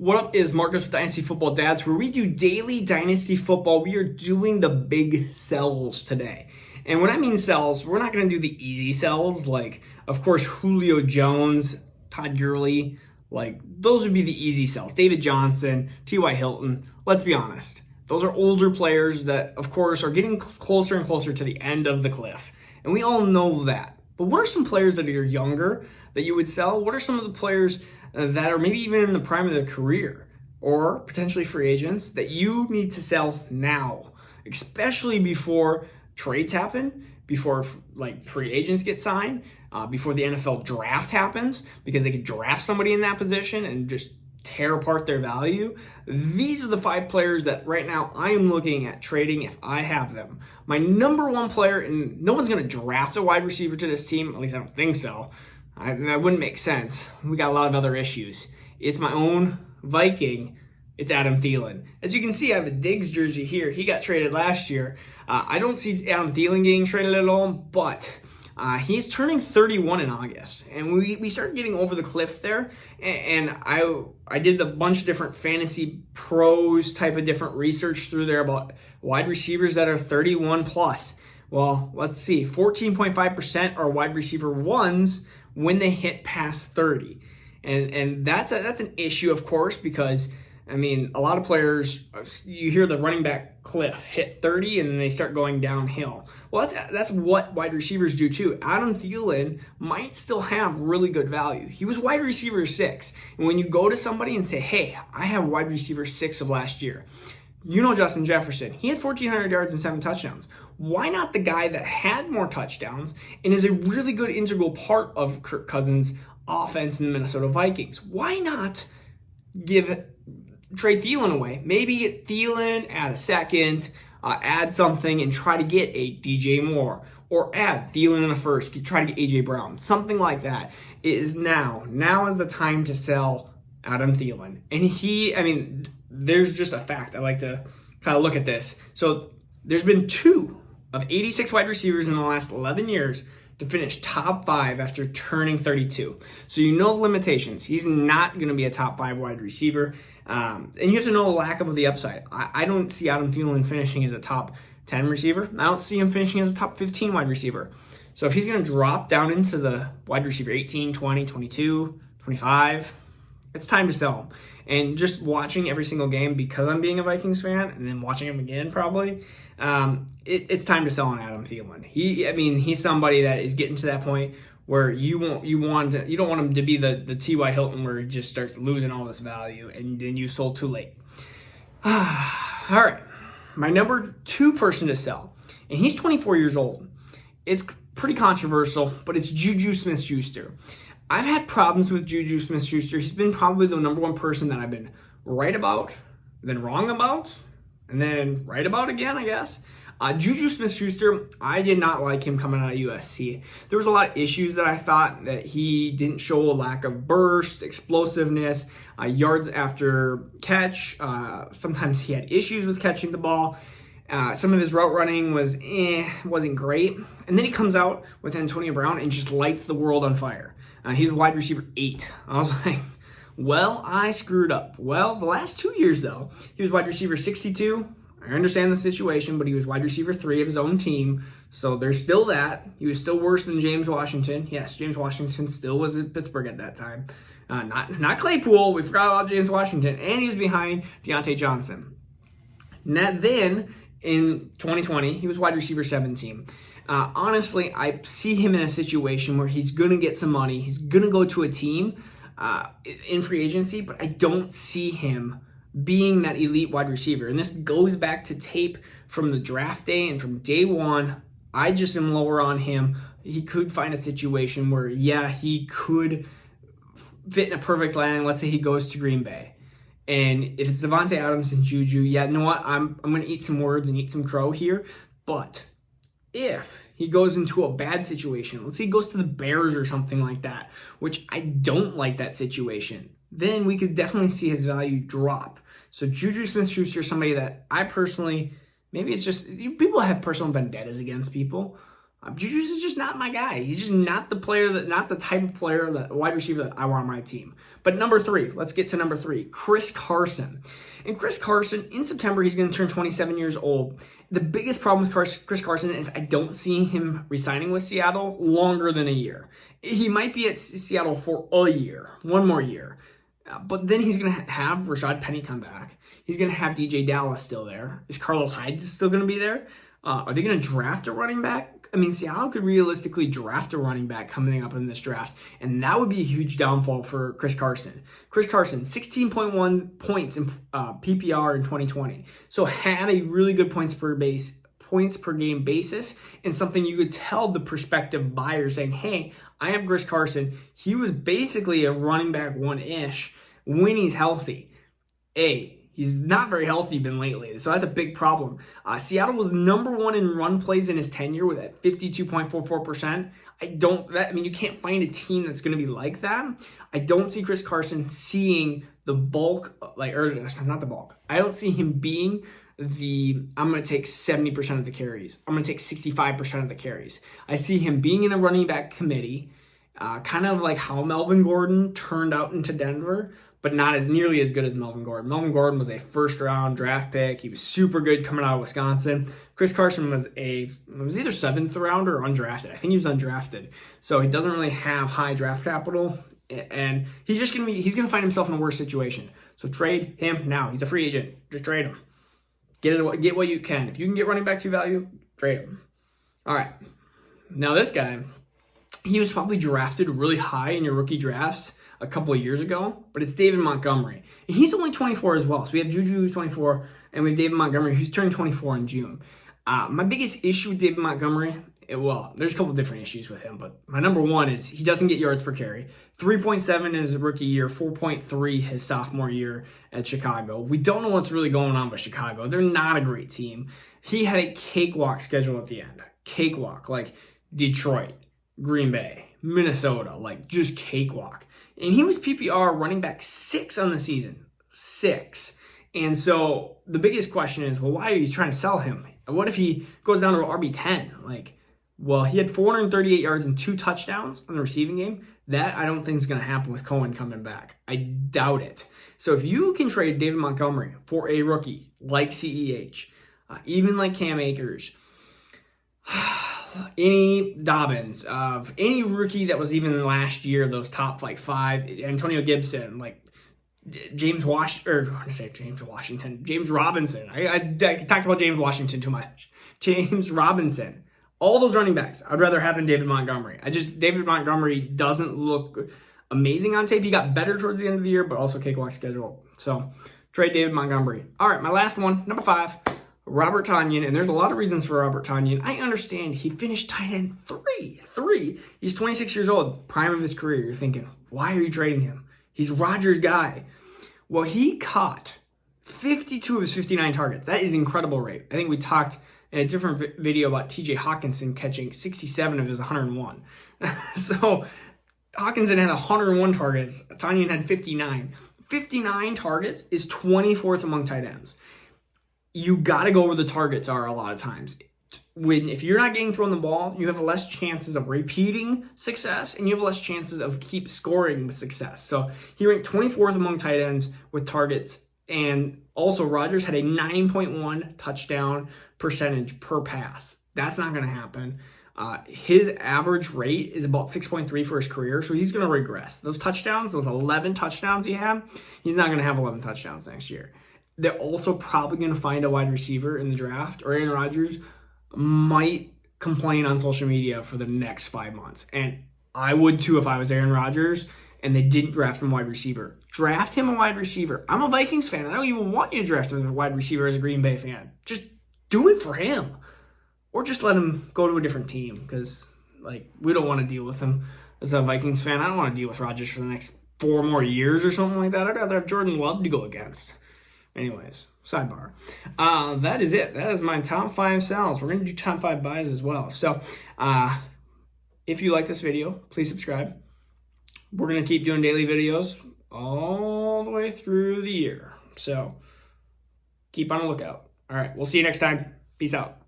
What up is Marcus with Dynasty Football Dads, where we do daily Dynasty football. We are doing the big sells today. And when I mean sells, we're not going to do the easy sells like, of course, Julio Jones, Todd Gurley. Like, those would be the easy sells. David Johnson, T.Y. Hilton. Let's be honest. Those are older players that, of course, are getting closer and closer to the end of the cliff. And we all know that. But what are some players that are younger that you would sell? What are some of the players that are maybe even in the prime of their career or potentially free agents that you need to sell now, especially before trades happen, before like free agents get signed, before the NFL draft happens, because they could draft somebody in that position and just tear apart their value? These are the 5 players that right now I am looking at trading if I have them. My number one player, and no one's going to draft a wide receiver to this team, at least I don't think so. That wouldn't make sense. We got a lot of other issues. It's my own Viking. It's Adam Thielen. As you can see, I have a Diggs jersey here. He got traded last year. I don't see Adam Thielen getting traded at all, but he's turning 31 in August. And we start getting over the cliff there. And I did a bunch of different fantasy pros type of different research through there about wide receivers that are 31 plus. Well, let's see. 14.5% are wide receiver ones when they hit past 30. And that's an issue, of course, because, I mean, a lot of players, you hear the running back cliff hit 30 and then they start going downhill. Well, that's what wide receivers do too. Adam Thielen might still have really good value. He was wide receiver 6. And when you go to somebody and say, hey, I have wide receiver 6 of last year. You know Justin Jefferson. He had 1,400 yards and 7 touchdowns. Why not the guy that had more touchdowns and is a really good integral part of Kirk Cousins' offense in the Minnesota Vikings? Why not trade Thielen away? Maybe get Thielen, add a second, add something, and try to get a DJ Moore. Or add Thielen in the first, try to get AJ Brown. Something like that. It is now. Now is the time to sell Adam Thielen. And there's just a fact. I like to kind of look at this. So there's been 2 of 86 wide receivers in the last 11 years to finish top 5 after turning 32. So you know the limitations. He's not going to be a top 5 wide receiver. And you have to know the lack of the upside. I don't see Adam Thielen finishing as a top 10 receiver. I don't see him finishing as a top 15 wide receiver. So if he's going to drop down into the wide receiver 18, 20, 22, 25, it's time to sell him. And just watching every single game, because I'm being a Vikings fan, and then watching him again probably, it's time to sell on Adam Thielen. He's somebody that is getting to that point where you don't want him to be the T.Y. Hilton where he just starts losing all this value, and then you sold too late. All right, my number 2 person to sell, and he's 24 years old. It's pretty controversial, but it's Juju SmithSchuster. I've had problems with Juju SmithSchuster. He's been probably the number 1 person that I've been right about, then wrong about, and then right about again, I guess. Juju SmithSchuster, I did not like him coming out of USC. There was a lot of issues that I thought that he didn't show a lack of burst, explosiveness, yards after catch. Sometimes he had issues with catching the ball. Some of his route running wasn't great. And then he comes out with Antonio Brown and just lights the world on fire. He's wide receiver 8. I was like, well, I screwed up. Well, the last 2 years, though, he was wide receiver 62. I understand the situation, but he was wide receiver 3 of his own team. So there's still that. He was still worse than James Washington. Yes, James Washington still was at Pittsburgh at that time. Not Claypool. We forgot about James Washington. And he was behind Deontay Johnson. Then, in 2020, he was wide receiver 17. Honestly, I see him in a situation where he's going to get some money. He's going to go to a team in free agency, but I don't see him being that elite wide receiver. And this goes back to tape from the draft day and from day 1. I just am lower on him. He could find a situation where, he could fit in a perfect landing. Let's say he goes to Green Bay. And if it's Davante Adams and Juju, you know what? I'm going to eat some words and eat some crow here. But if he goes into a bad situation, let's say he goes to the Bears or something like that, which I don't like that situation, then we could definitely see his value drop. So Juju SmithSchuster is somebody that I personally, maybe it's just, people have personal vendettas against people. Juju's is just not my guy. He's just not the type of player, wide receiver that I want on my team. But number 3, let's get to number 3, Chris Carson. And Chris Carson, in September, he's going to turn 27 years old. The biggest problem with Chris Carson is I don't see him resigning with Seattle longer than a year. He might be at Seattle for a year, one more year. But then he's going to have Rashad Penny come back. He's going to have DJ Dallas still there. Is Carlos Hyde still going to be there? Are they going to draft a running back? I mean, Seattle could realistically draft a running back coming up in this draft, and that would be a huge downfall for Chris Carson. Chris Carson, 16.1 points in PPR in 2020. So had a really good points per game basis, and something you could tell the prospective buyer saying, hey, I have Chris Carson. He was basically a running back 1-ish when he's healthy. He's not very healthy been lately, so that's a big problem. Seattle was number 1 in run plays in his tenure with that 52.44%. You can't find a team that's going to be like that. I don't see Chris Carson seeing the bulk, not the bulk. I don't see him being I'm going to take 70% of the carries. I'm going to take 65% of the carries. I see him being in a running back committee, kind of like how Melvin Gordon turned out into Denver, but not as nearly as good as Melvin Gordon. Melvin Gordon was a first-round draft pick. He was super good coming out of Wisconsin. Chris Carson was either 7th round or undrafted. I think he was undrafted. So he doesn't really have high draft capital, and he's going to find himself in a worse situation. So trade him now. He's a free agent. Just trade him. Get what you can. If you can get running back 2 value, trade him. All right. Now this guy, he was probably drafted really high in your rookie drafts a couple of years ago, but it's David Montgomery. And he's only 24 as well. So we have Juju, who's 24, and we have David Montgomery, who's turning 24 in June. My biggest issue with David Montgomery, there's a couple of different issues with him, but my number 1 is he doesn't get yards per carry. 3.7 his rookie year, 4.3 his sophomore year at Chicago. We don't know what's really going on with Chicago. They're not a great team. He had a cakewalk schedule at the end. Cakewalk, like Detroit, Green Bay, Minnesota, like just cakewalk. And he was PPR running back 6 on the season. 6. And so the biggest question is, why are you trying to sell him? What if he goes down to RB10? He had 438 yards and 2 touchdowns on the receiving game. That I don't think is going to happen with Cohen coming back. I doubt it. So if you can trade David Montgomery for a rookie like CEH, even like Cam Akers, any Dobbins, any rookie that was even last year, those top 5, Antonio Gibson, James Robinson. I talked about James Washington too much. James Robinson. All those running backs, I'd rather have than David Montgomery. David Montgomery doesn't look amazing on tape. He got better towards the end of the year, but also cakewalk schedule. So trade David Montgomery. All right, my last one, number 5. Robert Tonyan, and there's a lot of reasons for Robert Tonyan. I understand he finished tight end 3. He's 26 years old, prime of his career. You're thinking, why are you trading him? He's Rodgers' guy. Well, he caught 52 of his 59 targets. That is an incredible rate. I think we talked in a different video about TJ Hawkinson catching 67 of his 101. So Hawkinson had 101 targets. Tonyan had 59. 59 targets is 24th among tight ends. You got to go where the targets are a lot of times. If you're not getting thrown the ball, you have less chances of repeating success, and you have less chances of keep scoring with success. So he ranked 24th among tight ends with targets, and also Rodgers had a 9.1 touchdown percentage per pass. That's not going to happen. His average rate is about 6.3 for his career, so he's going to regress. Those 11 touchdowns he had, he's not going to have 11 touchdowns next year. They're also probably going to find a wide receiver in the draft, or Aaron Rodgers might complain on social media for the next 5 months. And I would too if I was Aaron Rodgers and they didn't draft him a wide receiver. Draft him a wide receiver. I'm a Vikings fan. I don't even want you to draft him a wide receiver as a Green Bay fan. Just do it for him. Or just let him go to a different team, because we don't want to deal with him as a Vikings fan. I don't want to deal with Rodgers for the next 4 more years or something like that. I'd rather have Jordan Love to go against. Anyways, sidebar. That is it. That is my top 5 sells. We're going to do top 5 buys as well. So if you like this video, please subscribe. We're going to keep doing daily videos all the way through the year. So keep on the lookout. All right, we'll see you next time. Peace out.